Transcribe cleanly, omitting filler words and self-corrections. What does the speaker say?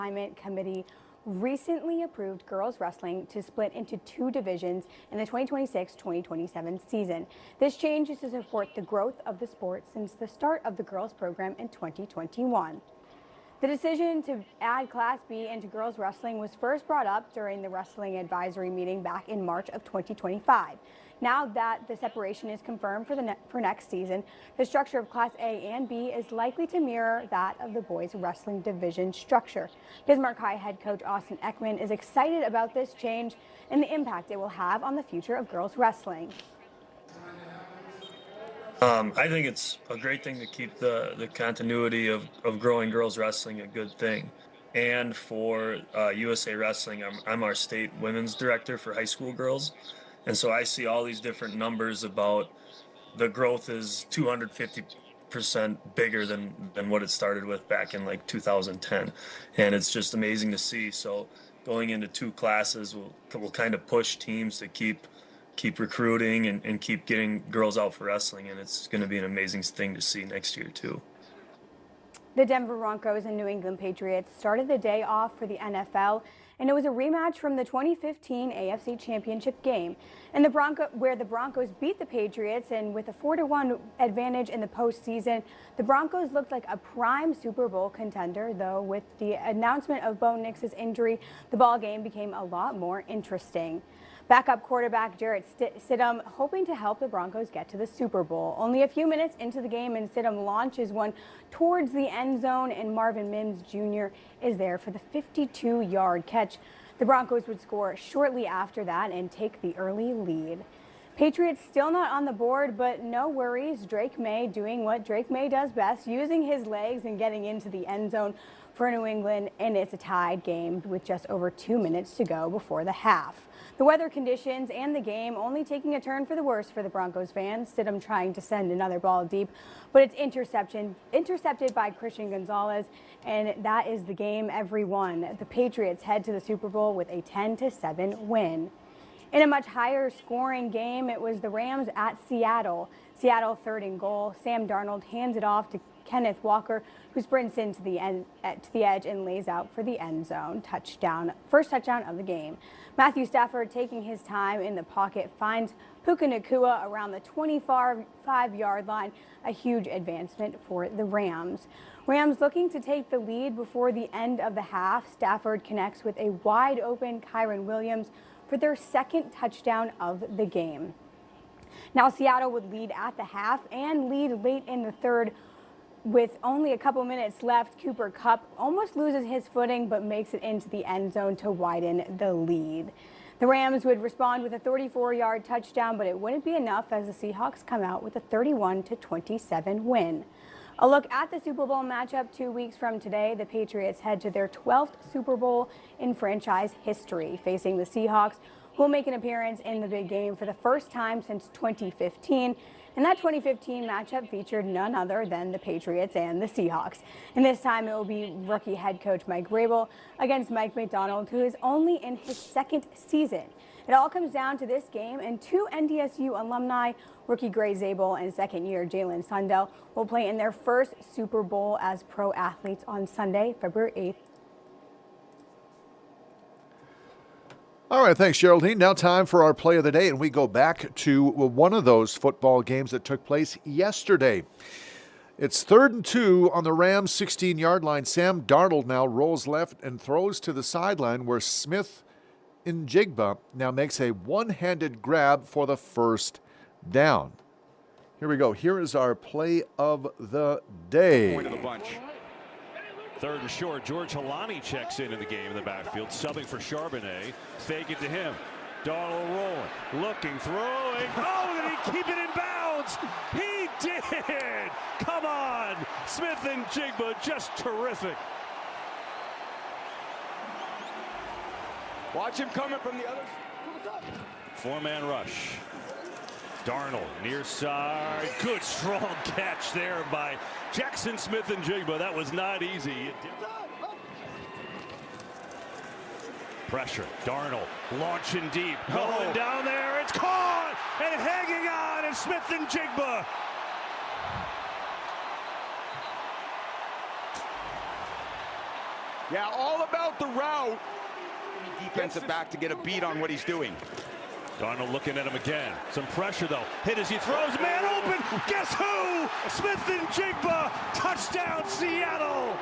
Alignment Committee recently approved girls wrestling to split into two divisions in the 2026-2027 season. This change is to support the growth of the sport since the start of the girls program in 2021. The decision to add Class B into girls wrestling was first brought up during the wrestling advisory meeting back in March of 2025. Now that the separation is confirmed for next season, the structure of Class A and B is likely to mirror that of the boys wrestling division structure. Bismarck High head coach Austin Ekman is excited about this change and the impact it will have on the future of girls wrestling. I think it's a great thing to keep the continuity of growing girls wrestling a good thing. And for USA Wrestling, I'm our state women's director for high school girls. And so I see all these different numbers about the growth is 250% bigger than what it started with back in like 2010. And it's just amazing to see. So going into two classes will kind of push teams to keep recruiting and keep getting girls out for wrestling, and it's going to be an amazing thing to see next year too. The Denver Broncos and New England Patriots started the day off for the NFL, and it was a rematch from the 2015 AFC Championship game, and where the Broncos beat the Patriots, and with a 4-1 advantage in the postseason, the Broncos looked like a prime Super Bowl contender. Though with the announcement of Bo Nix's injury, the ball game became a lot more interesting. Backup quarterback Jarrett Stidham hoping to help the Broncos get to the Super Bowl. Only a few minutes into the game and Stidham launches one towards the end zone, and Marvin Mims Jr. is there for the 52-yard catch. The Broncos would score shortly after that and take the early lead. Patriots still not on the board, but no worries. Drake May doing what Drake May does best, using his legs and getting into the end zone for New England, and it's a tied game with just over 2 minutes to go before the half. The weather conditions and the game only taking a turn for the worse for the Broncos fans. Stidham trying to send another ball deep, but it's intercepted by Christian Gonzalez, and that is the game, everyone. The Patriots head to the Super Bowl with a 10-7 win. In a much higher scoring game, it was the Rams at Seattle. Seattle 3rd and goal. Sam Darnold hands it off to Kenneth Walker, who sprints into the edge and lays out for the end zone touchdown. First touchdown of the game. Matthew Stafford, taking his time in the pocket, finds Puka Nacua around the 25-yard line. A huge advancement for the Rams. Rams looking to take the lead before the end of the half. Stafford connects with a wide open Kyren Williams for their second touchdown of the game. Now Seattle would lead at the half and lead late in the third. With only a couple minutes left, Cooper Kupp almost loses his footing but makes it into the end zone to widen the lead. The Rams would respond with a 34-yard touchdown, but it wouldn't be enough as the Seahawks come out with a 31-27 win. A look at the Super Bowl matchup 2 weeks from today. The Patriots head to their 12th Super Bowl in franchise history, facing the Seahawks, who will make an appearance in the big game for the first time since 2015. And that 2015 matchup featured none other than the Patriots and the Seahawks. And this time it will be rookie head coach Mike Vrabel against Mike McDonald, who is only in his second season. It all comes down to this game, and two NDSU alumni, rookie Gray Zabel and second-year Jalen Sundell, will play in their first Super Bowl as pro athletes on Sunday, February 8th. All right, thanks, Geraldine. Now time for our play of the day, and we go back to one of those football games that took place yesterday. It's 3rd and 2 on the Rams' 16-yard line. Sam Darnold now rolls left and throws to the sideline where Smith Njigba now makes a one-handed grab for the first down. Here we go. Here is our play of the day. Point of the bunch. 3rd and short. George Halani checks in the game in the backfield, subbing for Charbonnet. Fake it to him. Darnold rolling, looking, throwing. Oh, did he keep it in bounds? He did! Come on! Smith and Jigba, just terrific. Watch him coming from the other. 4-man rush. Darnold near side. Good strong catch there by Jackson Smith and Jigba. That was not easy. Pressure. Darnold launching deep. Going down there. It's caught and hanging on. And Smith and Jigba. Yeah, all about the route. Defensive back to get a beat on what he's doing. Darnold looking at him again. Some pressure, though. Hit as he throws. Man open. Guess who? Smith and Jigba. Touchdown, Seattle.